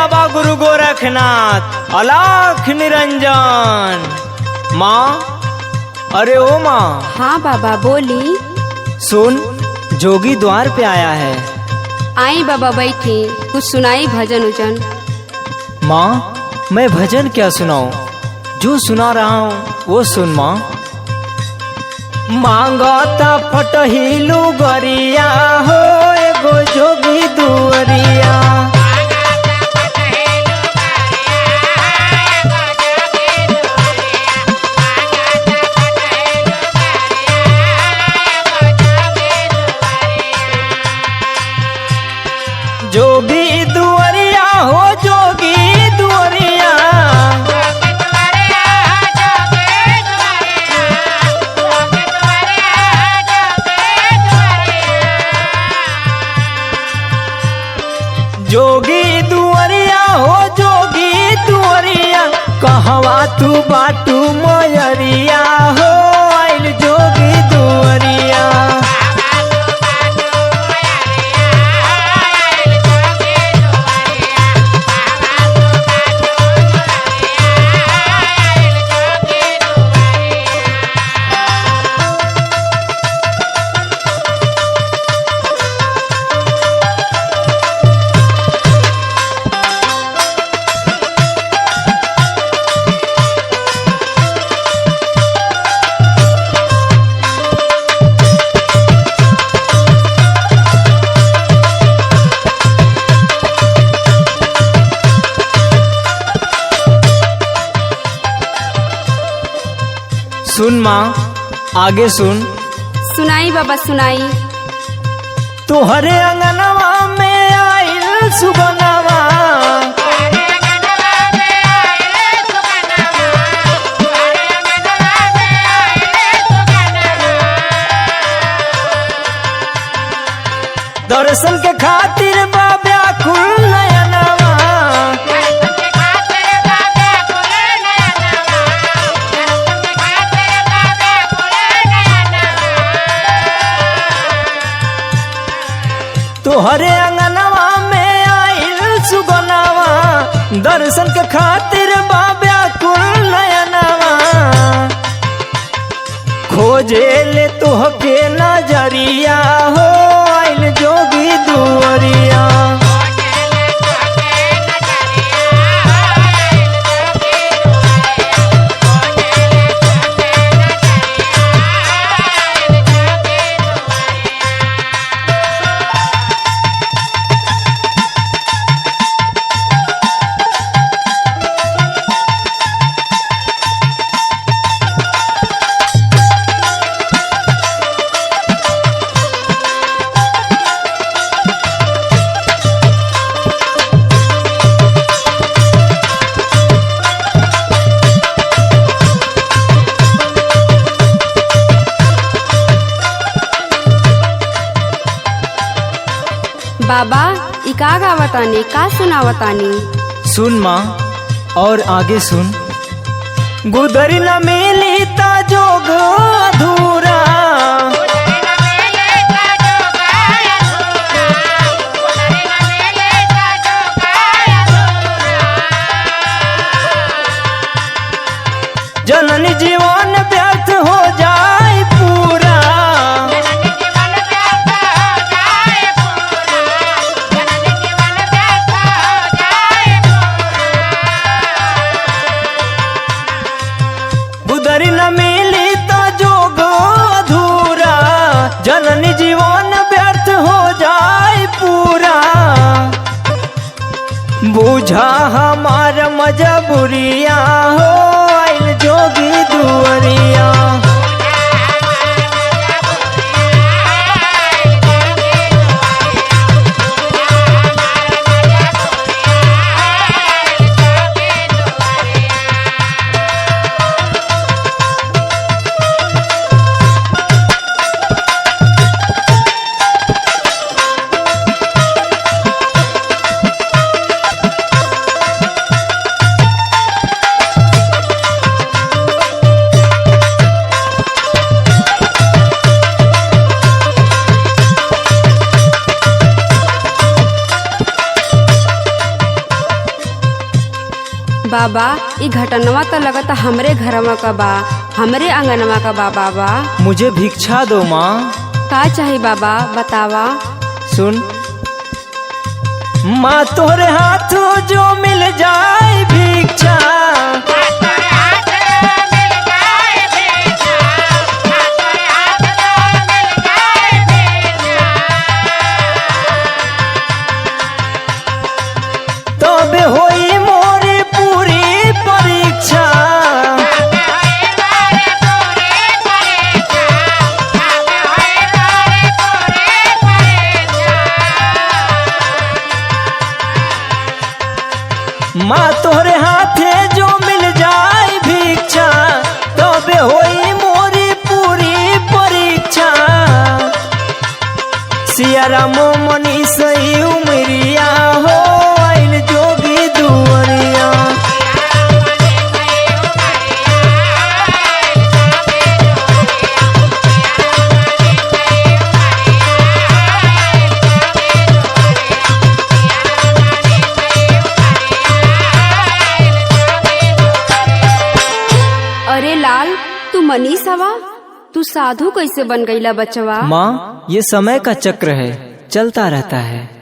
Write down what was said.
बाबा गुरु गोरखनाथ अलख निरंजन। माँ, अरे ओ माँ। हाँ बाबा बोली। सुन, जोगी द्वार पे आया है। आई बाबा बैठी, कुछ सुनाई भजन उजन। माँ, मैं भजन क्या सुनाऊं, जो सुना रहा हूँ वो सुन माँ। मांगता फटहिलू गरिया हो एगो जोगी दुअरिया। जोगी दुअरिया हो जोगी दुअरिया। जोगी दुअरिया हो जोगी दुअरिया, कहवा तू बाटू मयरिया हो आइल जोगी दुअरिया। सुन माँ, आगे सुन। सुनाई बाबा सुनाई। तुहरे अंगनवा में आइल सुगनवा। दर्शन के खातिर बाबा कुल नयनवा। तोहरे अंगनवा में आइल सुगनवा, दर्शन के खातिर बाबा कुल नयनवा। खोजे ले तोहके नजरिया हो आइल जोगी दुअरिया। बाबा ई का गावतानी, का सुनावतानी? सुन माँ, और आगे सुन। गुदरी न मिली ता जोग अधूरा। जननी जीवन व्यर्थ हो जाए पूरा। गुदरी न मिली तो जोग अधूरा, जननी जीवन व्यर्थ हो जाए पूरा। बुझा हमार मजबूरिया हो आइल जोगी दुअरिया। बाबा ई घटनवा तो लगता हमरे घरवा का बा, हमरे आंगनवा का बा। बाबा मुझे भिक्षा दो माँ। का चाही बाबा बतावा। सुन माँ, तोरे हाथों जो मिल जाए भिक्षा, तबे होई मोरी पूरी परीक्षा। माँ तोहरे हाथे जो मिल जाए भिक्षा, तबे होई मोरी पूरी परीक्षा। सिया राम मनी सही उमरिया हो आइल जोगी दुआरिया। अरे लाल, तू मनीष हवा? तू साधु कैसे बन गईला बचवा? माँ, ये समय का चक्र है, चलता रहता है।